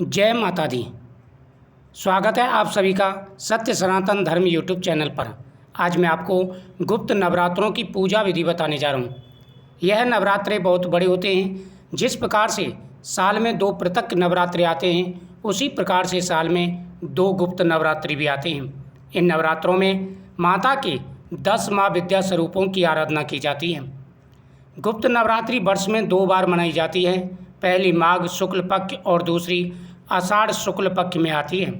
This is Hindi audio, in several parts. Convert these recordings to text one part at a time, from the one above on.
जय माता दी। स्वागत है आप सभी का सत्य सनातन धर्म यूट्यूब चैनल पर। आज मैं आपको गुप्त नवरात्रों की पूजा विधि बताने जा रहा हूँ। यह नवरात्रे बहुत बड़े होते हैं। जिस प्रकार से साल में 2 पृथक नवरात्रे आते हैं, उसी प्रकार से साल में 2 गुप्त नवरात्रि भी आते हैं। इन नवरात्रों में माता के 10 माँ विद्या स्वरूपों की आराधना की जाती है। गुप्त नवरात्रि वर्ष में 2 बार मनाई जाती है। पहली माघ शुक्ल पक्ष और दूसरी आषाढ़ शुक्ल पक्ष में आती है।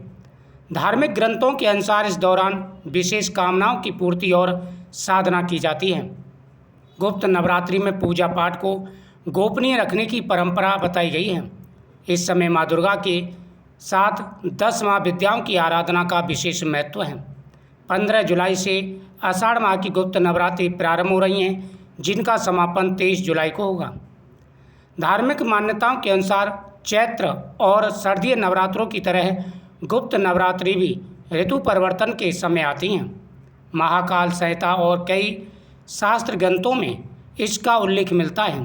धार्मिक ग्रंथों के अनुसार इस दौरान विशेष कामनाओं की पूर्ति और साधना की जाती है। गुप्त नवरात्रि में पूजा पाठ को गोपनीय रखने की परंपरा बताई गई है। इस समय माँ दुर्गा के साथ 10 माँ विद्याओं की आराधना का विशेष महत्व है। 15 जुलाई से आषाढ़ माह की गुप्त नवरात्रि प्रारंभ हो रही हैं, जिनका समापन 23 जुलाई को होगा। धार्मिक मान्यताओं के अनुसार चैत्र और सर्दीय नवरात्रों की तरह गुप्त नवरात्रि भी ऋतु परिवर्तन के समय आती हैं। महाकाल संहिता और कई शास्त्र ग्रंथों में इसका उल्लेख मिलता है।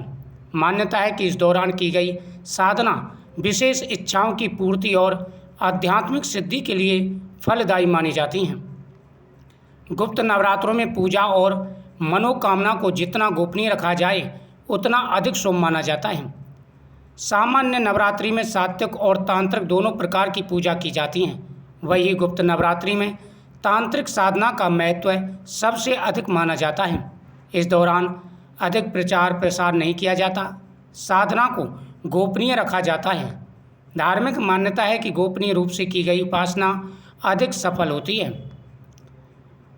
मान्यता है कि इस दौरान की गई साधना विशेष इच्छाओं की पूर्ति और आध्यात्मिक सिद्धि के लिए फलदायी मानी जाती हैं। गुप्त नवरात्रों में पूजा और मनोकामना को जितना गोपनीय रखा जाए, उतना अधिक शुभ माना जाता है। सामान्य नवरात्रि में सात्विक और तांत्रिक दोनों प्रकार की पूजा की जाती हैं। वही गुप्त नवरात्रि में तांत्रिक साधना का महत्व सबसे अधिक माना जाता है। इस दौरान अधिक प्रचार प्रसार नहीं किया जाता, साधना को गोपनीय रखा जाता है। धार्मिक मान्यता है कि गोपनीय रूप से की गई उपासना अधिक सफल होती है।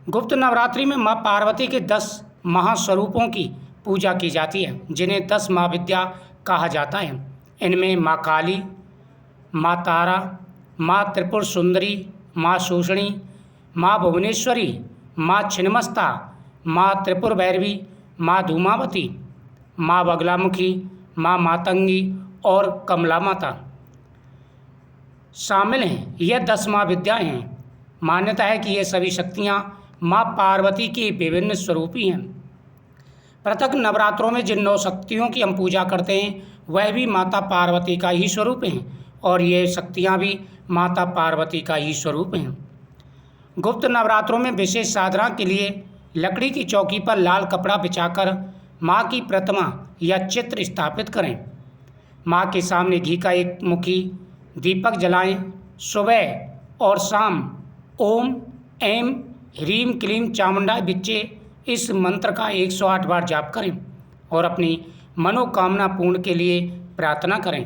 गुप्त नवरात्रि में माँ पार्वती के 10 महास्वरूपों की पूजा की जाती है, जिन्हें 10 माँ विद्या कहा जाता है। इनमें माँ काली, माँ तारा, माँ त्रिपुर सुंदरी, माँ शूषणी, माँ भुवनेश्वरी, माँ छिन्नमस्ता, माँ त्रिपुर भैरवी, माँ धूमावती, माँ बगलामुखी, माँ मातंगी और कमला माता शामिल हैं। यह 10 माँ विद्याएँ हैं। मान्यता है कि ये सभी शक्तियाँ माँ पार्वती की विभिन्न स्वरूपी हैं। पृथक नवरात्रों में जिन 9 शक्तियों की हम पूजा करते हैं, वह भी माता पार्वती का ही स्वरूप हैं और ये शक्तियाँ भी माता पार्वती का ही स्वरूप हैं। गुप्त नवरात्रों में विशेष साधना के लिए लकड़ी की चौकी पर लाल कपड़ा बिछाकर माँ की प्रतिमा या चित्र स्थापित करें। माँ के सामने घी का एक मुखी दीपक जलाएं। सुबह और शाम ओम ऐं ह्रीं क्लीं चामुंडाय विच्चे इस मंत्र का 108 बार जाप करें और अपनी मनोकामना पूर्ण के लिए प्रार्थना करें।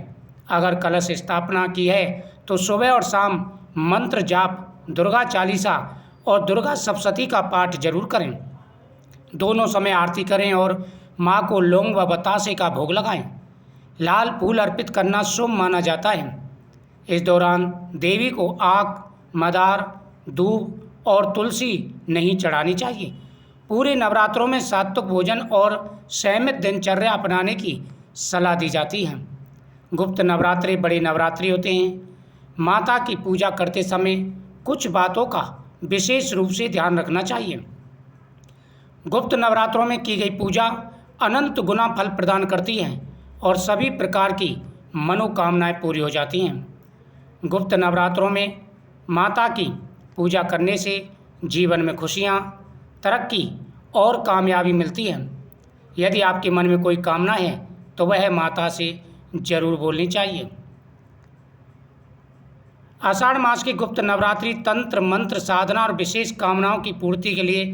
अगर कलश स्थापना की है तो सुबह और शाम मंत्र जाप, दुर्गा चालीसा और दुर्गा सप्तशती का पाठ जरूर करें। दोनों समय आरती करें और माँ को लौंग व बतासे का भोग लगाएं। लाल फूल अर्पित करना शुभ माना जाता है। इस दौरान देवी को आक, मदार, दूब और तुलसी नहीं चढ़ानी चाहिए। पूरे नवरात्रों में सात्विक भोजन और संयमित दिनचर्या अपनाने की सलाह दी जाती है। गुप्त नवरात्रे बड़े नवरात्रि होते हैं। माता की पूजा करते समय कुछ बातों का विशेष रूप से ध्यान रखना चाहिए। गुप्त नवरात्रों में की गई पूजा अनंत गुना फल प्रदान करती है और सभी प्रकार की मनोकामनाएं पूरी हो जाती हैं। गुप्त नवरात्रों में माता की पूजा करने से जीवन में खुशियाँ, तरक्की और कामयाबी मिलती है। यदि आपके मन में कोई कामना है तो वह माता से जरूर बोलनी चाहिए। आषाढ़ मास की गुप्त नवरात्रि तंत्र मंत्र साधना और विशेष कामनाओं की पूर्ति के लिए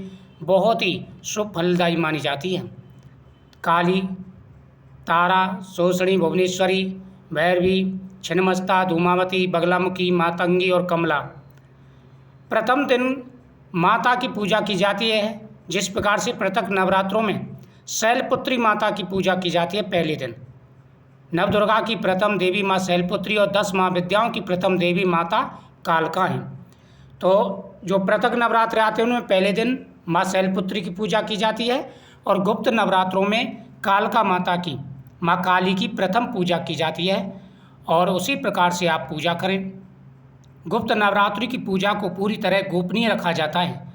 बहुत ही शुभ फलदायी मानी जाती है। काली, तारा, शोषणी, भुवनेश्वरी, भैरवी, छिन्नमस्ता, धूमावती, बगलामुखी, मातंगी और कमला। प्रथम दिन माता की पूजा की जाती है। जिस प्रकार से पृथक नवरात्रों में शैलपुत्री माता की पूजा की जाती है, पहले दिन नवदुर्गा की प्रथम देवी माँ शैलपुत्री और 10 माँ विद्याओं की प्रथम देवी माता कालका हैं। तो जो पृथक नवरात्र आते हैं उनमें पहले दिन माँ शैलपुत्री की पूजा की जाती है और गुप्त नवरात्रों में कालका माता की, माँ काली की प्रथम पूजा की जाती है और उसी प्रकार से आप पूजा करें। गुप्त नवरात्रि की पूजा को पूरी तरह गोपनीय रखा जाता है।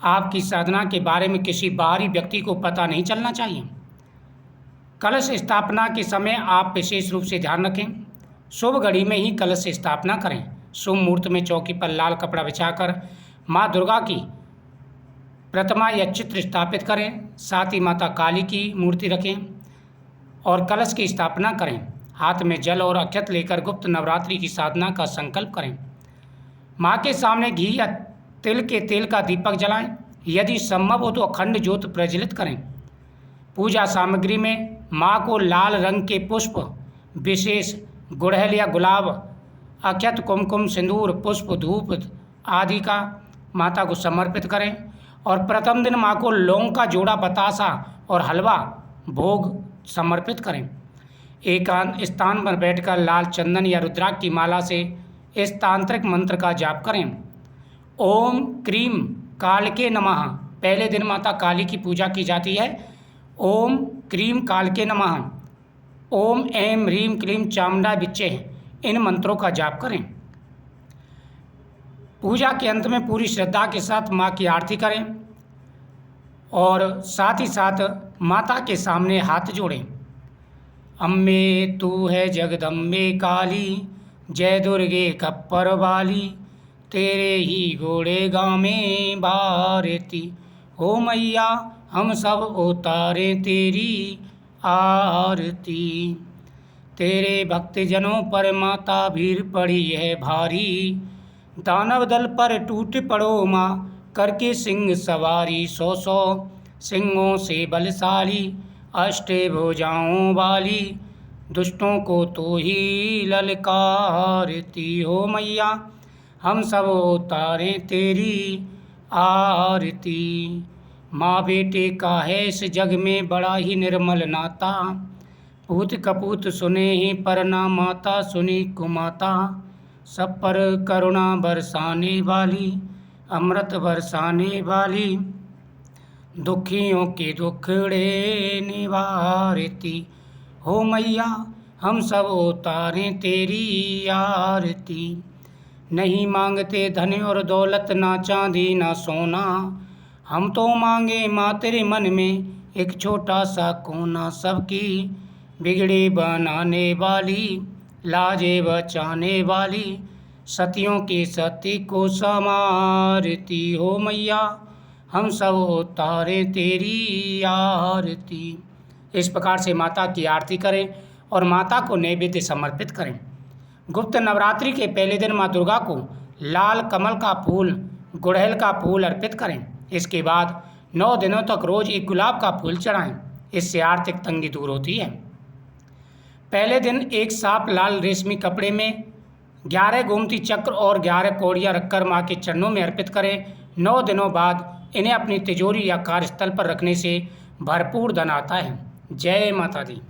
आपकी साधना के बारे में किसी बाहरी व्यक्ति को पता नहीं चलना चाहिए। कलश स्थापना के समय आप विशेष रूप से ध्यान रखें। शुभ घड़ी में ही कलश स्थापना करें। शुभ मुहूर्त में चौकी पर लाल कपड़ा बिछाकर माँ दुर्गा की प्रतिमा या चित्र स्थापित करें। साथ ही माता काली की मूर्ति रखें और कलश की स्थापना करें। हाथ में जल और अक्षत लेकर गुप्त नवरात्रि की साधना का संकल्प करें। माँ के सामने घी या तिल के तेल का दीपक जलाएं। यदि संभव हो तो अखंड ज्योत प्रज्वलित करें। पूजा सामग्री में माँ को लाल रंग के पुष्प, विशेष गुड़हल या गुलाब, अक्षत, कुमकुम, सिंदूर, पुष्प, धूप आदि का माता को समर्पित करें। और प्रथम दिन माँ को लौंग का जोड़ा, बतासा और हलवा भोग समर्पित करें। एकांत स्थान पर बैठकर लाल चंदन या रुद्राक्ष की माला से इस तांत्रिक मंत्र का जाप करें। ओम क्रीम कालके नमः। पहले दिन माता काली की पूजा की जाती है। ओम क्रीम कालके नमः, ओम ऐं ह्रीं क्लीं चामुंडा विच्चे, इन मंत्रों का जाप करें। पूजा के अंत में पूरी श्रद्धा के साथ माँ की आरती करें और साथ ही साथ माता के सामने हाथ जोड़ें। अम्बे तू है जगदम्बे काली, जय दुर्गे कप्पर वाली, तेरे ही घोड़े गामे भारती, हो मैया हम सब उतारे तेरी आरती। तेरे भक्तजनों पर माता भीड़ पड़ी है भारी, दानव दल पर टूट पड़ो माँ करके सिंह सवारी। 100 सिंहों से बलशाली, अष्टभुजाओं वाली, दुष्टों को तो ही ललकारती, हो मैया हम सब उतारें तेरी आरती। माँ बेटे का है इस जग में बड़ा ही निर्मल नाता, पूत कपूत सुने ही पर ना माता सुनी कुमाता। सब पर करुणा बरसाने वाली, अमृत बरसाने वाली, दुखियों के दुखड़े निवारती, हो मैया हम सब उतारें तेरी आरती। नहीं मांगते धन और दौलत, ना चांदी ना सोना, हम तो मांगे माँ तेरे मन में एक छोटा सा कोना। सबकी बिगड़ी बनाने वाली, लाजे बचाने वाली, सतियों के सती को संवारती, हो मैया हम सब उतारे तेरी आरती। इस प्रकार से माता की आरती करें और माता को नैवेद्य समर्पित करें। गुप्त नवरात्रि के पहले दिन माँ दुर्गा को लाल कमल का फूल, गुड़हल का फूल अर्पित करें। इसके बाद 9 दिनों तक रोज एक गुलाब का फूल चढ़ाएं। इससे आर्थिक तंगी दूर होती है। पहले दिन एक साफ लाल रेशमी कपड़े में 11 गोमती चक्र और 11 कौड़ियाँ रखकर माँ के चरणों में अर्पित करें। 9 दिनों बाद इन्हें अपनी तिजोरी या कार्यस्थल पर रखने से भरपूर धन आता है। जय माता दी।